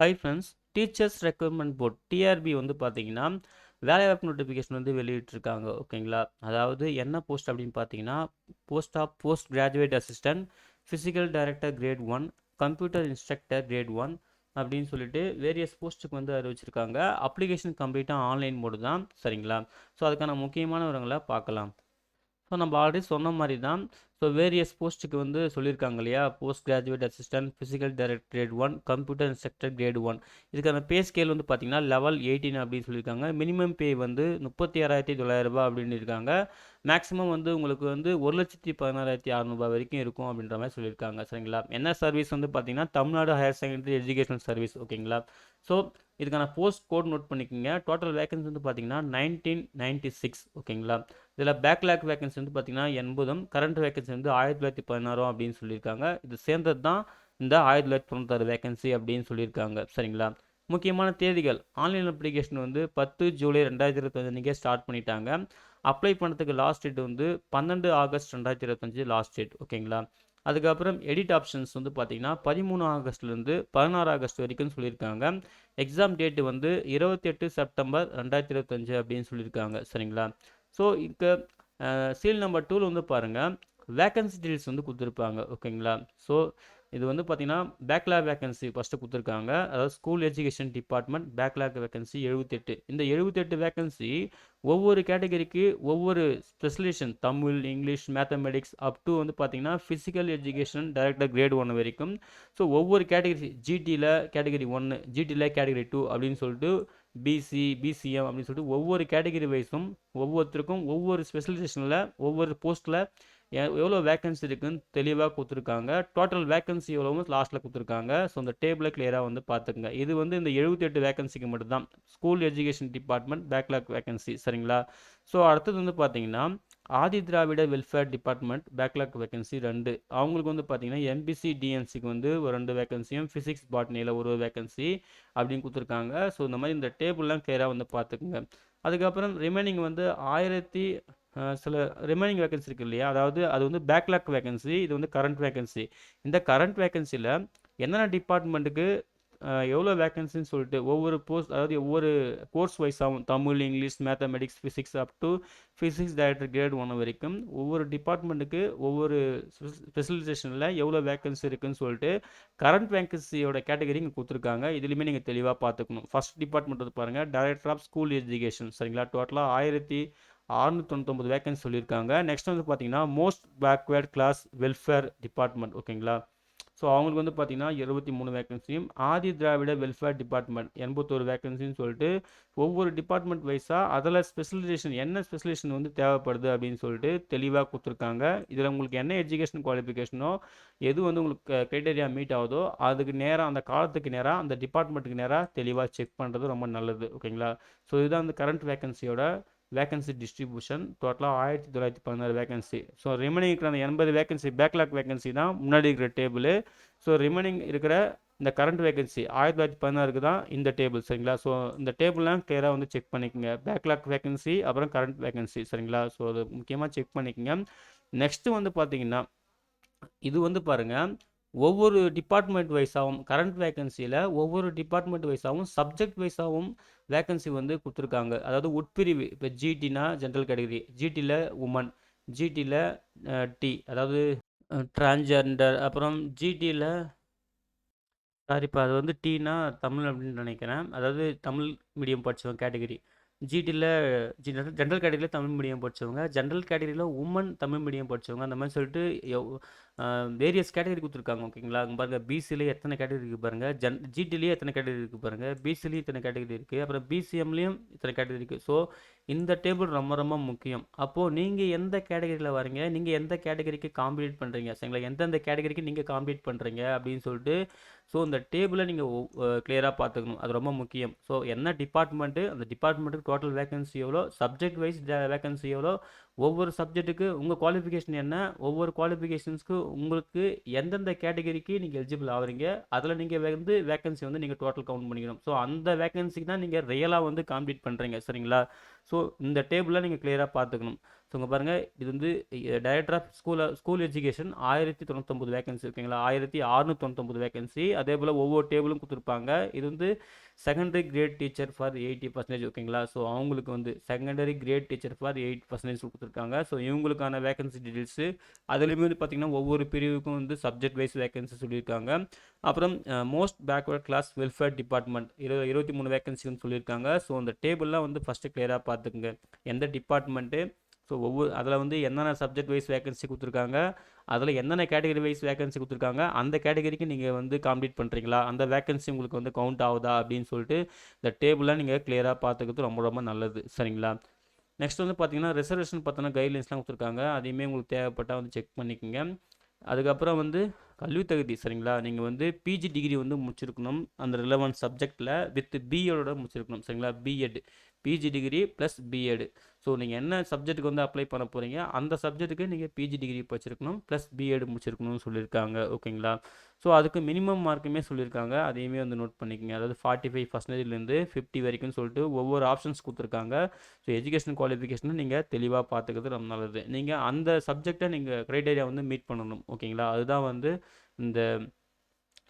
High friends, teachers recruitment board TRB வந்து பார்த்தீங்கன்னா வேலைவாய்ப்பு நோட்டிஃபிகேஷன் வந்து வெளியிட்டிருக்காங்க. ஓகேங்களா? அதாவது என்ன போஸ்ட் அப்படின்னு பார்த்தீங்கன்னா, post graduate assistant, physical director grade 1, computer instructor great 1 அப்படின்னு சொல்லிட்டு வேரியஸ் போஸ்ட்டுக்கு வந்து அறிவிச்சிருக்காங்க. அப்ளிகேஷன் கம்ப்ளீட்டாக ஆன்லைன் மோடு தான். சரிங்களா? ஸோ அதுக்கான முக்கியமான விவரங்களை பார்க்கலாம். ஸோ நம்ம ஆல்ரெடி சொன்ன மாதிரி தான். ஸோ வேரியஸ் போஸ்ட்டுக்கு வந்து சொல்லியிருக்காங்க இல்லையா, post graduate assistant, physical director grade 1, computer instructor great 1. இதுக்கான பே ஸ்கேல் வந்து பார்த்தீங்கன்னா லெவல் 18 அப்படின்னு சொல்லியிருக்காங்க. மினிமம் பே வந்து 36,900 ரூபாய் அப்படின்னு இருக்காங்க. மேக்ஸிமம் வந்து உங்களுக்கு வந்து 1,16,600 வரைக்கும் இருக்கும் அப்படின்ற மாதிரி சொல்லியிருக்காங்க. சரிங்களா? என்ன சர்வீஸ் வந்து பார்த்தீங்கன்னா Tamil Nadu higher secondary education service. ஓகேங்களா? ஸோ இதுக்கான போஸ்ட் கோட் நோட் பண்ணிக்கோங்க. டோட்டல் வேகன்சி வந்து பார்த்தீங்கன்னா 1996. ஓகேங்களா? இதில் பேக்லாக் வேகன்சி வந்து பார்த்தீங்கன்னா 80, கரண்ட் வேகன்சி வந்து 1916 அப்படின்னு சொல்லியிருக்காங்க. இது சேர்ந்தது தான் இந்த 1996 வேகன்சி அப்படின்னு சொல்லியிருக்காங்க. சரிங்களா? முக்கியமான தேதிகள், ஆன்லைன் அப்ளிகேஷன் வந்து 10 ஜூலை 2025 அன்றைக்கே ஸ்டார்ட் பண்ணிட்டாங்க. அப்ளை பண்ணுறதுக்கு லாஸ்ட் டேட் வந்து 12 ஆகஸ்ட் 2025 லாஸ்ட் டேட். ஓகேங்களா? அதுக்கப்புறம் எடிட் ஆப்ஷன்ஸ் வந்து பார்த்தீங்கன்னா 13 ஆகஸ்ட்லேருந்து 16 ஆகஸ்ட் வரைக்கும் சொல்லியிருக்காங்க. எக்ஸாம் டேட்டு வந்து 28 செப்டம்பர் 2025 அப்படின்னு சொல்லியிருக்காங்க. சரிங்களா? ஸோ இங்கே சீல் நம்பர் 2 வந்து பாருங்கள், வேக்கன்சி டீல்ஸ் வந்து கொடுத்துருப்பாங்க. ஓகேங்களா? ஸோ இது வந்து பார்த்தீங்கன்னா பேக்லாக் வேகன்சி ஃபஸ்ட்டு கொடுத்துருக்காங்க. அதாவது school education department backlog vacancy 78. இந்த 78 வேகன்சி ஒவ்வொரு கேட்டகரிக்கு ஒவ்வொரு specialisation, Tamil, English, mathematics up to வந்து பார்த்தீங்கன்னா ஃபிசிக்கல் எஜுகேஷன் டைரக்டர் கிரேட் 1 வரைக்கும். ஸோ ஒவ்வொரு கேட்டகரி, ஜிடியில் கேட்டகரி 1, ஜிடியில் கேட்டகரி 2 அப்படின்னு சொல்லிட்டு பிசி, பிசிஎம் அப்படின்னு சொல்லிட்டு ஒவ்வொரு கேட்டகரி வைஸும் ஒவ்வொருத்தருக்கும் ஒவ்வொரு ஸ்பெஷலைசேஷனில் ஒவ்வொரு போஸ்ட்டில் எவ்வளோ வேக்கன்சி இருக்குன்னு தெளிவாக கொடுத்துருக்காங்க. டோட்டல் வேக்கன்சி எவ்வளோவும் லாஸ்ட்டில் கொடுத்துருக்காங்க. ஸோ இந்த டேபிளை கிளியராக வந்து பார்த்துக்குங்க. இது வந்து இந்த 78 வேக்கன்சிக்கு மட்டும்தான், school education department backlog vacancy. சரிங்களா? ஸோ அடுத்தது வந்து பார்த்தீங்கன்னா Adi Dravida welfare department backlog vacancy 2. அவங்களுக்கு வந்து பார்த்தீங்கன்னா எம்பிசி டிஎன்சிக்கு வந்து ஒரு 2 வேக்கன்சியும், ஃபிசிக்ஸ் பாட்னியில் ஒரு வேக்கன்சி அப்படின்னு கொடுத்துருக்காங்க. ஸோ இந்த மாதிரி இந்த டேபிள்லாம் கிளியராக வந்து பார்த்துக்குங்க. அதுக்கப்புறம் ரிமைனிங் வந்து 1000 சில ரிமைனிங் வேகன்சி இருக்குது இல்லையா, அதாவது அது வந்து பேக்லாக் வேகன்சி, இது வந்து கரண்ட் வேகன்சி. இந்த கரண்ட் வேகன்சியில் என்னென்ன டிபார்ட்மெண்ட்டுக்கு எவ்வளோ வேகன்சின்னு சொல்லிட்டு ஒவ்வொரு போஸ்ட், அதாவது ஒவ்வொரு கோர்ஸ் வைஸாகவும் Tamil, English, mathematics, physics up to physics director grade 1 வரைக்கும் ஒவ்வொரு டிபார்ட்மெண்ட்டுக்கு ஒவ்வொரு ஸ்பெஷலைசேஷனில் எவ்வளோ வேகன்சி இருக்குன்னு சொல்லிட்டு கரண்ட் வேகன்சியோட கேட்டகரி இங்கே கொடுத்துருக்காங்க. இதுலேயுமே நீங்கள் தெளிவாக பார்த்துக்கணும். ஃபர்ஸ்ட் டிபார்ட்மெண்ட் வந்து பாருங்கள், டைரக்டர் ஆஃப் ஸ்கூல் எஜுகேஷன். சரிங்களா? டோட்டலாக 1699 வேகன்சி சொல்லியிருக்காங்க. நெக்ஸ்ட் வந்து பார்த்தீங்கன்னா most backward class welfare department. ஓகேங்களா? ஸோ அவங்களுக்கு வந்து பார்த்தீங்கன்னா 23 வேகன்சியும், ஆதி திராவிட வெல்ஃபேர் டிபார்ட்மெண்ட் 81 வேகன்சின்னு சொல்லிட்டு ஒவ்வொரு டிபார்ட்மெண்ட் வைஸாக அதில் ஸ்பெஷலைசேஷன் என்ன ஸ்பெஷலைசேஷன் வந்து தேவைப்படுது அப்படின்னு சொல்லிட்டு தெளிவாக கொடுத்துருக்காங்க. இதில் உங்களுக்கு என்ன எஜுகேஷன் குவாலிஃபிகேஷனோ, எது வந்து உங்களுக்கு க்ரைட்டேரியா மீட் ஆகுதோ அதுக்கு நேராக, அந்த காலத்துக்கு நேராக, அந்த டிபார்ட்மெண்ட்டுக்கு நேராக தெளிவாக செக் பண்ணுறது ரொம்ப நல்லது. ஓகேங்களா? ஸோ இதுதான் அந்த கரண்ட் வேகன்சியோட வேகன்சி டிஸ்ட்ரிபியூஷன். டோட்டலாக 1916 வேகன்சி. ஸோ ரிமைனிங் இருக்கிற அந்த 80 வேகன்சி பேக்லாக் வேகன்சி தான் முன்னாடி இருக்கிற டேபிள். ஸோ ரிமைனிங் இருக்கிற இந்த கரண்ட் வேகன்சி 1916க்கு தான் இந்த டேபிள். சரிங்களா? ஸோ இந்த டேபிள்லாம் கிளியராக வந்து செக் பண்ணிக்கோங்க. பேக்லாக் வேகன்சி அப்புறம் கரண்ட் வேகன்சி. சரிங்களா? ஸோ அது முக்கியமாக செக் பண்ணிக்கோங்க. நெக்ஸ்ட்டு வந்து பார்த்தீங்கன்னா இது வந்து பாருங்கள், ஒவ்வொரு டிபார்ட்மெண்ட் வைஸாகவும் கரண்ட் வேகன்சியில் ஒவ்வொரு டிபார்ட்மெண்ட் வைஸாகவும் சப்ஜெக்ட் வைஸாகவும் வேகன்சி வந்து கொடுத்துருக்காங்க. அதாவது உட்பிரிவு, இப்போ ஜிடினா ஜென்ரல் கேட்டகரி, ஜிடியில் உமன், ஜிடியில் டி அதாவது டிரான்ஜெண்டர், அப்புறம் ஜிடியில் சாரிப்பா அது வந்து டீனா தமிழ் அப்படின்னு நினைக்கிறேன், அதாவது தமிழ் மீடியம் படித்தவங்க கேட்டகரி. ஜிடியில் ஜென்ரல் கேட்டகரியில் தமிழ் மீடியம் படித்தவங்க, ஜென்ரல் கேட்டகரியில் உமன் தமிழ் மீடியம் படித்தவங்க, அந்த மாதிரி சொல்லிட்டு வேரியஸ் கேட்டகரி கொடுத்துருக்காங்க. ஓகேங்களா? அங்கே பாருங்கள், பிசிலே எத்தனை கேட்டகரி இருக்குது பாருங்கள், ஜிடிலேயே எத்தனை கேட்டகரி இருக்குது பாருங்கள், பிசிலேயும் இத்தனை கேட்டகரி இருக்குது, அப்புறம் பிசிஎம்லேயும் இத்தனை கேட்டகரி இருக்குது. ஸோ இந்த டேபிள் ரொம்ப ரொம்ப முக்கியம். அப்போது நீங்கள் எந்த கேட்டகரியில் வரீங்க, நீங்கள் எந்த கேட்டகரிக்கு காம்பீட் பண்ணுறீங்க, சரிங்களா, எந்தெந்த கேட்டகரிக்கு நீங்கள் காம்பீட் பண்ணுறீங்க அப்படின்னு சொல்லிட்டு ஸோ இந்த டேபிளை நீங்கள் கிளியராக பார்த்துக்கணும். அது ரொம்ப முக்கியம். ஸோ என்ன டிபார்ட்மெண்ட்டு, அந்த டிபார்ட்மெண்ட்டுக்கு டோட்டல் வேகன்சி எவ்வளோ, சப்ஜெக்ட் வைஸ் வேகன்சி எவ்வளோ, ஒவ்வொரு சப்ஜெக்ட்டுக்கு உங்கள் குவாலிஃபிகேஷன் என்ன, ஒவ்வொரு குவாலிஃபிகேஷன்ஸ்க்கு உங்களுக்கு எந்தெந்த கேட்டகரிக்கு நீங்கள் எலிஜிபிள் ஆகிறீங்க, அதில் நீங்கள் வந்து வேகன்சி வந்து நீங்கள் டோட்டல் கவுண்ட் பண்ணிக்கணும். ஸோ அந்த வேகன்சிக்கு தான் நீங்கள் ரியலாக வந்து காம்பீட் பண்ணுறீங்க. சரிங்களா? ஸோ இந்த டேபிளை நீங்கள் கிளியராக பார்த்துக்கணும். ஸோ இங்கே பாருங்கள், இது வந்து director of school education 1099 vacancy, ஓகேங்களா. 1699 வேகன்சி. அதே போல் ஒவ்வொரு டேபிளும் கொடுத்துருப்பாங்க. இது வந்து செகண்டரி கிரேட் டீச்சர் ஃபார் 80%, ஓகேங்களா. ஸோ அவங்களுக்கு வந்து செகண்டரி கிரேட் டீச்சர் ஃபார் 8% கொடுத்துருக்காங்க. ஸோ இவங்களுக்கான வேகன்சி டீட்டெயில்ஸு அதுலேயுமே வந்து பார்த்திங்கன்னா ஒவ்வொரு பிரிவுக்கும் வந்து சப்ஜெக்ட் வைஸ் வேகன்சி சொல்லியிருக்காங்க. அப்புறம் most backward class welfare department 23 வேகன்சின்னு சொல்லியிருக்காங்க. ஸோ அந்த டேபிள்லாம் வந்து ஃபஸ்ட்டு கிளியராக பார்த்துக்குங்க, எந்த டிபார்ட்மெண்ட்டு, ஸோ அதில் வந்து என்னென்ன சப்ஜெக்ட் வைஸ் வேகன்சி கொடுத்துருக்காங்க, அதில் என்னென்ன கேட்டகரி வைஸ் வேகன்சி கொடுத்துருக்காங்க, அந்த கேட்டகரிக்கு நீங்கள் வந்து காம்ப்ளீட் பண்ணுறீங்களா, அந்த வேகன்சி உங்களுக்கு வந்து கவுண்ட் ஆகுதா அப்படின்னு சொல்லிட்டு இந்த டேபிளாக நீங்கள் கிளியராக பார்த்துக்கிறது ரொம்ப ரொம்ப நல்லது, சரிங்களா. நெக்ஸ்ட் வந்து பார்த்தீங்கன்னா ரிசர்வேஷன் பார்த்தோன்னா கைட்லைன்ஸ்லாம் கொடுத்துருக்காங்க. அதையுமே உங்களுக்கு தேவைப்பட்டால் வந்து செக் பண்ணிக்கோங்க. அதுக்கப்புறம் வந்து கல்வி தகுதி, சரிங்களா. நீங்கள் வந்து பிஜி டிகிரி வந்து முடிச்சிருக்கணும் அந்த ரிலவன்ட் சப்ஜெக்டில் வித் பிஎடோட முடிச்சிருக்கணும், சரிங்களா. BEd, PG degree plus BEd. So நீங்கள் என்ன சப்ஜெக்ட்டுக்கு வந்து அப்ளை பண்ண போகிறீங்க அந்த சப்ஜெக்ட்டுக்கு நீங்கள் பிஜி டிகிரி படிச்சிருக்கணும் ப்ளஸ் பிஎட் முடிச்சிருக்கணும்னு சொல்லியிருக்காங்க, ஓகேங்களா. ஸோ அதுக்கு மினிமம் மார்க்குமே சொல்லியிருக்காங்க, அதையுமே வந்து நோட் பண்ணிக்கோங்க. அதாவது 45%லேருந்து 50 வரைக்கும் சொல்லிட்டு ஒவ்வொரு ஆப்ஷன்ஸ் கொடுத்துருக்காங்க. ஸோ எஜுகேஷன் குவாலிஃபிகேஷனை நீங்கள் தெளிவாக பார்த்துக்கிறது ரொம்ப நல்லது. நீங்கள் அந்த சப்ஜெக்டை நீங்கள் க்ரைட்டேரியா வந்து மீட் பண்ணணும், ஓகேங்களா. அதுதான் வந்து இந்த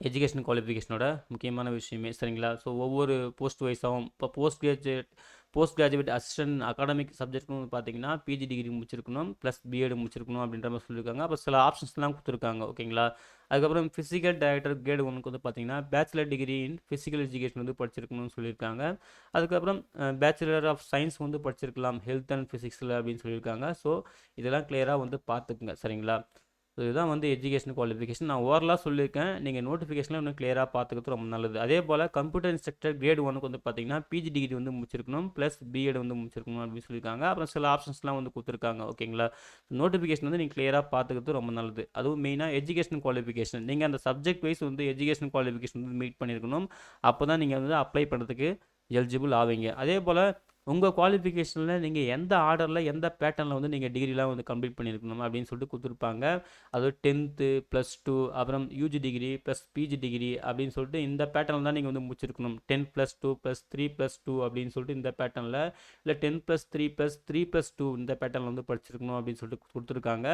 எஜுகேஷன் குவாலிஃபிகேஷனோட முக்கியமான விஷயமே, சரிங்களா. ஸோ ஒவ்வொரு போஸ்ட் வைஸாகவும் இப்போ போஸ்ட் கிராஜுவேட் அசிஸ்டன்ட் அகாடமிக் சப்ஜெக்ட்னு பார்த்தீங்கன்னா பிஜி டிகிரி முடிச்சிருக்கணும் ப்ளஸ் பிஎட் முடிச்சிருக்கணும் அப்படின்ற மாதிரி சொல்லியிருக்காங்க. அப்புறம் சில ஆப்ஷன்ஸ்லாம் கொடுத்துருக்காங்க, ஓகேங்களா. அதுக்கப்புறம் ஃபிசிக்கல் டைரக்டர் கிரேட் 1க்கு வந்து பார்த்தீங்கன்னா bachelor degree in physical education வந்து படிச்சிருக்கணும்னு சொல்லியிருக்காங்க. அதுக்கப்புறம் பேச்சுலர் ஆஃப் சயின்ஸ் வந்து படிச்சிருக்கலாம் ஹெல்த் அண்ட் ஃபிசிக்ஸில் அப்படின்னு சொல்லியிருக்காங்க. ஸோ இதெல்லாம் கிளியராக வந்து பார்த்துக்குங்க, சரிங்களா. ஸோ இதுதான் வந்து எஜுகேஷன் குவாலிஃபிகேஷன். நான் ஓவரலாக சொல்லியிருக்கேன், நீங்கள் நோட்டிஃபிகேஷனில் இன்னும் கிளியராக பார்த்துக்கிறது ரொம்ப நல்லது. அதே போல் கம்ப்யூட்டர் இன்ஸ்ட்ரக்டர் கிரேட் 1க்கு வந்து பார்த்தீங்கன்னா பிஜி டிகிரி வந்து முடிச்சிருக்கணும் ப்ளஸ் பிஎட் வந்து முடிச்சிருக்கணும் அப்படின்னு சொல்லியிருக்காங்க. அப்புறம் சில ஆப்ஷன்ஸ்லாம் வந்து கொடுத்துருக்காங்க, ஓகேங்களா. நோட்டிஃபிகேஷன் வந்து நீங்கள் கிளியராக பார்த்துக்கிறது ரொம்ப நல்லது. அதுவும் மெயினாக எஜுகேஷன் குவாலிஃபிகேஷன் நீங்கள் அந்த சப்ஜெக்ட் வைஸ் வந்து எஜுகேஷன் குவாலிஃபிகேஷன் வந்து மீட் பண்ணியிருக்கணும். அப்போ தான் நீங்கள் வந்து அப்ளை பண்ணுறதுக்கு எலிஜிபிள் ஆவீங்க. அதே போல் உங்கள் குவாலிஃபிகேஷனில் நீங்கள் எந்த ஆர்டரில் எந்த பேட்டர்னில் வந்து நீங்கள் டிகிரிலாம் வந்து கம்ப்ளீட் பண்ணியிருக்கணும் அப்படின்னு சொல்லிட்டு கொடுத்துருப்பாங்க. அது 10th +2 அப்புறம் UG degree plus PG degree அப்படின்னு சொல்லிட்டு இந்த பேட்டர்னில் தான் நீங்கள் வந்து முடிச்சிருக்கணும். 10 +2 +3 +2 அப்படின்னு சொல்லிட்டு இந்த பேட்டர்னில், இல்லை 10 +3 +3 +2 இந்த பேட்டர்னில் வந்து படிச்சிருக்கணும் அப்படின்னு சொல்லிட்டு கொடுத்துருக்காங்க.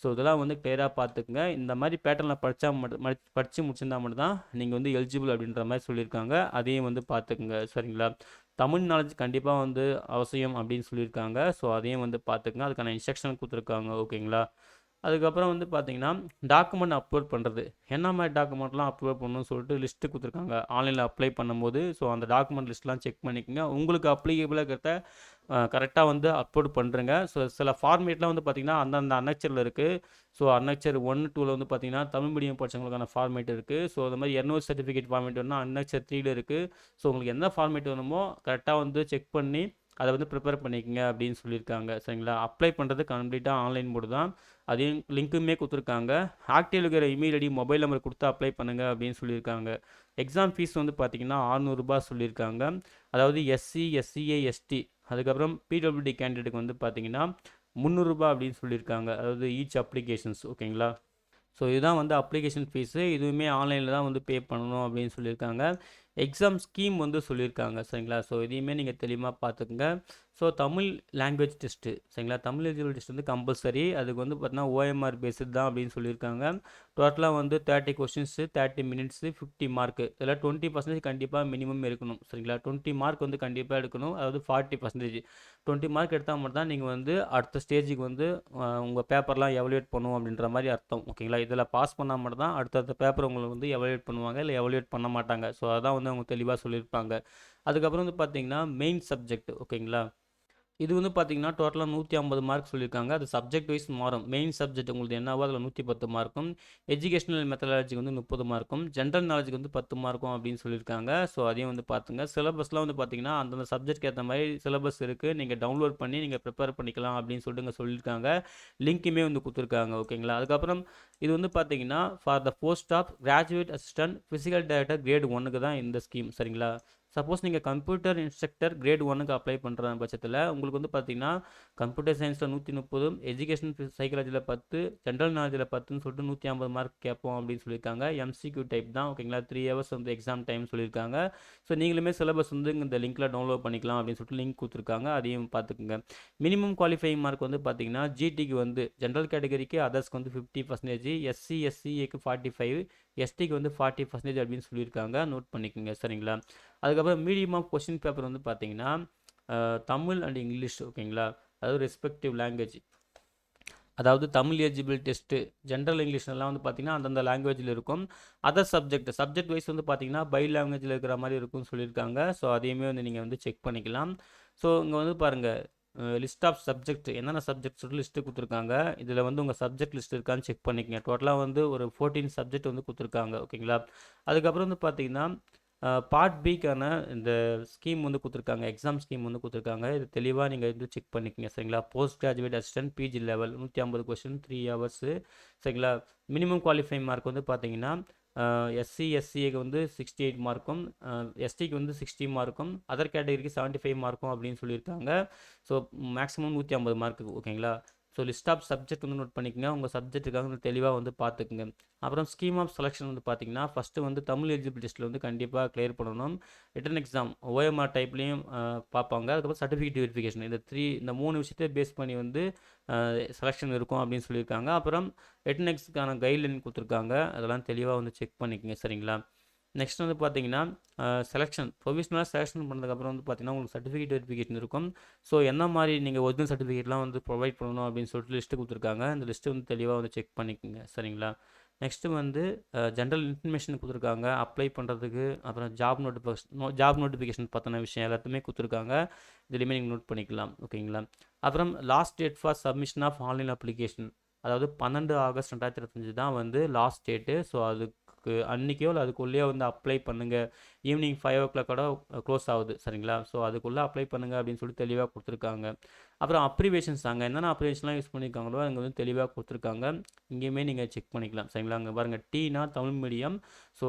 ஸோ இதெல்லாம் வந்து கிளியராக பார்த்துக்குங்க. இந்த மாதிரி பேட்டர்னில் படித்து முடிச்சிருந்தா மட்டும் தான் நீங்கள் வந்து எலிஜிபிள் அப்படின்ற மாதிரி சொல்லியிருக்காங்க. அதையும் வந்து பார்த்துக்குங்க, சரிங்களா. தமிழ் நாலேஜ் கண்டிப்பாக வந்து அவசியம் அப்படின்னு சொல்லியிருக்காங்க. ஸோ அதையும் வந்து பார்த்துக்குங்க, அதுக்கான இன்ஸ்ட்ரக்ஷன் கொடுத்துருக்காங்க, ஓகேங்களா. அதுக்கப்புறம் வந்து பார்த்தீங்கன்னா டாக்குமெண்ட் அப்லோட் பண்ணுறது, என்ன மாதிரி டாக்குமெண்ட்லாம் அப்லோட் பண்ணணும்னு சொல்லிட்டு லிஸ்ட்டு கொடுத்துருக்காங்க ஆன்லைனில் அப்ளை பண்ணும்போது. ஸோ அந்த டாக்குமெண்ட் லிஸ்ட்லாம் செக் பண்ணிக்கோங்க, உங்களுக்கு அப்ளிகபிளாக இருக்கிறத கரெக்டாக வந்து அப்லோட் பண்ணுறங்க. ஸோ சில ஃபார்மேட்லாம் வந்து பார்த்திங்கன்னா அந்தந்த அன்னெக்சரில் இருக்குது. ஸோ அன்னெக்சர் 1, 2ல் வந்து பார்த்திங்கன்னா தமிழ் மீடியம் படித்தவங்களுக்கான ஃபார்மேட் இருக்குது. ஸோ அது மாதிரி என்ஓசி சர்டிஃபிகேட் ஃபார்மேட் வேணும்னா அன்னெக்சர் 3ல் இருக்குது. ஸோ உங்களுக்கு என்ன ஃபார்மேட் வேணுமோ கரெக்டாக வந்து செக் பண்ணி அதை வந்து ப்ரிப்பேர் பண்ணிக்கங்க அப்படின்னு சொல்லியிருக்காங்க, சரிங்களா. அப்ளை பண்ணுறது கம்ப்ளீட்டாக ஆன்லைன் மோடு தான், அதையும் லிங்க்குமே கொடுத்துருக்காங்க. ஆக்டிவ் இருக்கிற இமெயில் ஐடி மொபைல் நம்பர் கொடுத்து அப்ளை பண்ணுங்கள் அப்படின்னு சொல்லியிருக்காங்க. எக்ஸாம் ஃபீஸ் வந்து பார்த்திங்கன்னா 600 ரூபாய் சொல்லியிருக்காங்க. அதாவது எஸ்சி, எஸ்சிஏ, எஸ்டி அதுக்கப்புறம் பிடபிள்யூடி கேண்டிடேட்டுக்கு வந்து பார்த்திங்கன்னா 300 ரூபாய் அப்படின்னு சொல்லியிருக்காங்க. அதாவது ஈச் அப்ளிகேஷன்ஸ், ஓகேங்களா. ஸோ இதுதான் வந்து அப்ளிகேஷன் ஃபீஸு, இதுவுமே ஆன்லைனில் தான் வந்து பே பண்ணணும் அப்படின்னு சொல்லியிருக்காங்க. எக்ஸாம் ஸ்கீம் வந்து சொல்லியிருக்காங்க, சரிங்களா. ஸோ இதையுமே நீங்கள் தெளிவாக பார்த்துக்குங்க. ஸோ தமிழ் லாங்குவேஜ் டெஸ்ட்டு, சரிங்களா. தமிழ் எலிஜிபிள் டெஸ்ட் வந்து கம்பல்சரி, அதுக்கு வந்து பார்த்தீங்கன்னா ஓஎம்ஆர் பேஸ்டு தான் அப்படின்னு சொல்லியிருக்காங்க. டோட்டலாக வந்து 30 கொஸ்டின்ஸு 30 மினிட்ஸு 50 மார்க்கு, இதில் 20% கண்டிப்பாக மினிமம் இருக்கணும், சரிங்களா. 20 மார்க் வந்து கண்டிப்பாக எடுக்கணும், அதாவது 40%. 20 மார்க் எடுத்தால் மட்டும் தான் நீங்கள் வந்து அடுத்த ஸ்டேஜுக்கு வந்து உங்கள் பேப்பர்லாம் எவலுவேட் பண்ணுவோம் அப்படின்ற மாதிரி அர்த்தம், ஓகேங்களா. இதில் பாஸ் பண்ணால் மட்டும் தான் அடுத்தடுத்த பேப்பர் உங்களுக்கு வந்து எவலுவேட் பண்ணுவாங்க, இல்லை எவலுவேட் பண்ண மாட்டாங்க. ஸோ அதான் வந்து அவங்க தெளிவாக சொல்லியிருப்பாங்க. அதுக்கப்புறம் வந்து பார்த்தீங்கன்னா மெயின் சப்ஜெக்ட், ஓகேங்களா. இது வந்து பார்த்தீங்கன்னா டோட்டலாக 150 மார்க் சொல்லியிருக்காங்க. அது சப்ஜெக்ட் வைஸ் மாறும். மெயின் சப்ஜெக்ட் உங்களுக்கு என்னவோ அதில் 110 மார்க்கும், எஜுகேஷனல் மெத்தடாலஜிக்கு வந்து 30 மார்க்கும், ஜென்ரல் நாலேஜுக்கு வந்து 10 மார்க்கும் அப்படின்னு சொல்லியிருக்காங்க. ஸோ அதையும் வந்து பார்த்துங்க. சிலபஸ்லாம் வந்து பார்த்தீங்கன்னா அந்தந்த சப்ஜெக்ட்க்கு ஏற்ற மாதிரி சிலபஸ் இருக்குது, நீங்கள் டவுன்லோட் பண்ணி நீங்கள் ப்ரிப்பேர் பண்ணிக்கலாம் அப்படின்னு சொல்லிட்டு இங்கே சொல்லியிருக்காங்க. லிங்க்குமே வந்து கொடுத்துருக்காங்க, ஓகேங்களா. அதுக்கப்புறம் இது வந்து பார்த்தீங்கன்னா for the post of graduate assistant physical director grade 1க்கு தான் இந்த ஸ்கீம், சரிங்களா. சப்போஸ் நீங்கள் கம்ப்யூட்டர் இன்ஸ்ட்ரக்டர் கிரேட் 1க்கு அப்ளை பண்ணுற பட்சத்தில் உங்களுக்கு வந்து பார்த்தீங்கன்னா கம்ப்யூட்டர் சயின்ஸில் 130, எஜுகேஷன் சைக்காலஜியில் 10, ஜென்ரல் நாலேஜில் 10ன்னு சொல்லிட்டு 150 மார்க் கேட்போம் அப்படின்னு சொல்லியிருக்காங்க. எம்சிக்யூ டைப் தான், ஓகேங்களா. 3 ஹவர்ஸ் வந்து எக்ஸாம் டைம் சொல்லியிருக்காங்க. ஸோ நீங்களுமே சிலபஸ் வந்து இந்த லிங்க்கில் டவுன்லோட் பண்ணிக்கலாம் அப்படின்னு சொல்லிட்டு லிங்க் கொடுத்துருக்காங்க, அதையும் பார்த்துக்குங்க. மினிமம் குவாலிஃபைங் மார்க் வந்து பார்த்தீங்கன்னா ஜிடிக்கு வந்து ஜென்ரல் கேட்டகரிக்கு அதர்ஸ்க்கு வந்து 50%, எஸ்சி எஸ்சிஏக்கு 45, எஸ்டிக்கு வந்து 40% அப்படின்னு சொல்லியிருக்காங்க, நோட் பண்ணிக்கோங்க. சரிங்களா. அதுக்கப்புறம் மீடியம் ஆஃப் கொஸ்டின் பேப்பர் வந்து பார்த்தீங்கன்னா தமிழ் அண்ட் இங்கிலீஷ், ஓகேங்களா. அதாவது ரெஸ்பெக்டிவ் லாங்குவேஜ், அதாவது தமிழ் எலிஜிபிள் டெஸ்ட்டு, ஜென்ரல் இங்கிலீஷ்லாம் வந்து பார்த்தீங்கன்னா அந்தந்த லாங்குவேஜில் இருக்கும். அதர் சப்ஜெக்ட் வைஸ் வந்து பார்த்தீங்கன்னா பை லாங்குவேஜில் இருக்கிற மாதிரி இருக்கும்னு சொல்லியிருக்காங்க. ஸோ அதையுமே வந்து நீங்கள் வந்து செக் பண்ணிக்கலாம். ஸோ இங்கே வந்து பாருங்கள் லிஸ்ட் ஆஃப் சப்ஜெக்ட், என்னென்ன சப்ஜெக்ட் சொல்லிட்டு லிஸ்ட்டு கொடுத்துருக்காங்க. இதில் வந்து உங்கள் சப்ஜெக்ட் லிஸ்ட் இருக்கான்னு செக் பண்ணிக்கங்க. டோட்டலாக வந்து ஒரு 14 சப்ஜெக்ட் வந்து கொடுத்துருக்காங்க, ஓகேங்களா. அதுக்கப்புறம் வந்து பார்த்தீங்கன்னா பார்ட் பிக்கான இந்த ஸ்கீம் வந்து கொடுத்துருக்காங்க, எக்ஸாம் ஸ்கீம் வந்து கொடுத்துருக்காங்க. இது தெளிவாக நீங்கள் வந்து செக் பண்ணிக்கங்க. சரிங்களா. Post graduate assistant PG level 150 question 3 hours. சரிங்களா. மினிமம் குவாலிஃபைங் மார்க் வந்து பார்த்தீங்கன்னா எஸ்சி எஸ்சிஏக்கு வந்து 68 மார்க்கும், எஸ்டிக்கு வந்து 60 மார்க்கும், அதர் கேட்டகரிக்கு 75 மார்க்கும் அப்படின்னு சொல்லியிருக்காங்க. ஸோ மேக்ஸிமம் 150 மார்க்கு, ஓகேங்களா. ஸோ லிஸ்ட் ஆஃப் சப்ஜெக்ட் வந்து நோட் பண்ணிக்கங்க, உங்கள் சப்ஜெக்ட்டுக்காக வந்து தெளிவாக வந்து பார்த்துக்குங்க. அப்புறம் ஸ்கீம் ஆஃப் செலெக்ஷன் வந்து பார்த்தீங்கன்னா ஃபஸ்ட்டு வந்து தமிழ் எலிஜிபிள் டெஸ்ட்டில் வந்து கண்டிப்பாக கிளியர் பண்ணணும். ரிட்டன் எக்ஸாம் ஓஎம்ஆர் டைப்லேயும் பார்ப்பாங்க. அதுக்கப்புறம் சர்டிஃபிகேட் வெரிஃபிகேஷன், இந்த 3 விஷயத்தை பேஸ் பண்ணி வந்து செலெக்ஷன் இருக்கும் அப்படின்னு சொல்லியிருக்காங்க. அப்புறம் ரிட்டன் எக்ஸாமுக்கான கைட்லைன் கொடுத்துருக்காங்க, அதெல்லாம் தெளிவாக வந்து செக் பண்ணிக்கங்க. சரிங்களா. நெக்ஸ்ட் வந்து பார்த்தீங்கன்னா ப்ரொவிஷனலாக செலெக்ஷன் பண்ணதுக்கப்புறம் வந்து பார்த்தீங்கன்னா உங்களுக்கு சர்டிஃபிகேட் வெரிஃபிகேஷன் இருக்கும். ஸோ என்ன மாதிரி நீங்கள் ஒரிஜினல் சர்டிஃபிகேட்லாம் வந்து ப்ரொவைட் பண்ணணும் அப்படின்னு சொல்லிட்டு லிஸ்ட்டு கொடுத்துருக்காங்க. அந்த லிஸ்ட்டு வந்து தெளிவாக வந்து செக் பண்ணிக்கோங்க. சரிங்களா. நெக்ஸ்ட்டு வந்து ஜென்ரல் இன்ஃபர்மேஷன் கொடுத்துருக்காங்க அப்ளை பண்ணுறதுக்கு. அப்புறம் ஜாப் நோட்டிஃபிகேஷன் பற்றின விஷயம் எல்லாத்தையுமே கொடுத்துருக்காங்க, இதுலேயுமே நீங்கள் நோட் பண்ணிக்கலாம், ஓகேங்களா. அப்புறம் last date for submission of online application, அதாவது 12 ஆகஸ்ட் 2025 தான் வந்து லாஸ்ட் டேட்டு. ஸோ அதுக்கு அன்றைக்கோ இல்லை அதுக்குள்ளேயே வந்து அப்ளை பண்ணுங்கள். ஈவினிங் 5 o'clock க்ளோஸ் ஆகுது, சரிங்களா. ஸோ அதுக்குள்ளே அப்ளை பண்ணுங்கள் அப்படின்னு சொல்லி தெளிவாக கொடுத்துருக்காங்க. அப்புறம் அப்ரிவேஷன்ஸ், அங்கே என்னென்ன அப்ரிவேஷன்லாம் யூஸ் பண்ணியிருக்காங்களோ அங்கே வந்து தெளிவாக கொடுத்துருக்காங்க, இங்கேயுமே நீங்கள் செக் பண்ணிக்கலாம். சரிங்களா. அங்கே பாருங்கள் டீனா தமிழ் மீடியம். ஸோ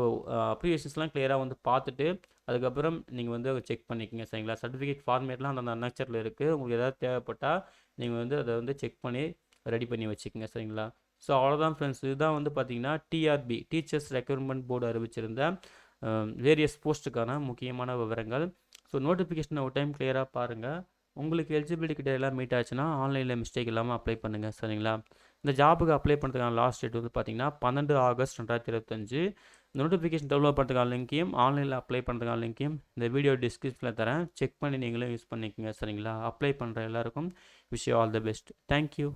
அப்ரிவேஷன்ஸ்லாம் கிளியராக வந்து பார்த்துட்டு அதுக்கப்புறம் நீங்கள் வந்து செக் பண்ணிக்கோங்க. சரிங்களா. சர்டிஃபிகேட் ஃபார்மேட்லாம் அந்த அன்னெக்சரில் இருக்குது, உங்களுக்கு எதாவது தேவைப்பட்டால் நீங்கள் வந்து அதை வந்து செக் பண்ணி ரெடி பண்ணி வச்சுக்கோங்க. சரிங்களா. ஸோ அவ்வளோதான் ஃப்ரெண்ட்ஸ், இதுதான் வந்து பார்த்தீங்கன்னா டிஆர்பி டீச்சர்ஸ் ரெக்ரூட்மெண்ட் போர்டு அறிவிச்சிருந்த வேரியஸ் போஸ்ட்டுக்கான முக்கியமான விவரங்கள். ஸோ நோட்டிஃபிகேஷனை ஒரு டைம் கிளியராக பாருங்கள். உங்களுக்கு எலிஜிபிலிட்டி கிட்ட எல்லாம் மீட் ஆச்சுன்னா ஆன்லைனில் மிஸ்டேக் இல்லாமல் அப்ளை பண்ணுங்கள். சரிங்களா. இந்த ஜாபுக்கு அப்ளை பண்ணுறதுக்கான லாஸ்ட் டேட் வந்து பார்த்தீங்கன்னா 12 ஆகஸ்ட் 2025. இந்த நோட்டிஃபிகேஷன் டெவலப் பண்ணுறதுக்கான லிங்க்கையும் ஆன்லைனில் அப்ளை பண்ணுறதுக்கான லிங்க்கையும் இந்த வீடியோ டிஸ்கிரிப்ஷனில் தரேன், செக் பண்ணி நீங்களும் யூஸ் பண்ணிக்கோங்க. சரிங்களா. அப்ளை பண்ணுற எல்லாருக்கும் wish you all the best. Thank you.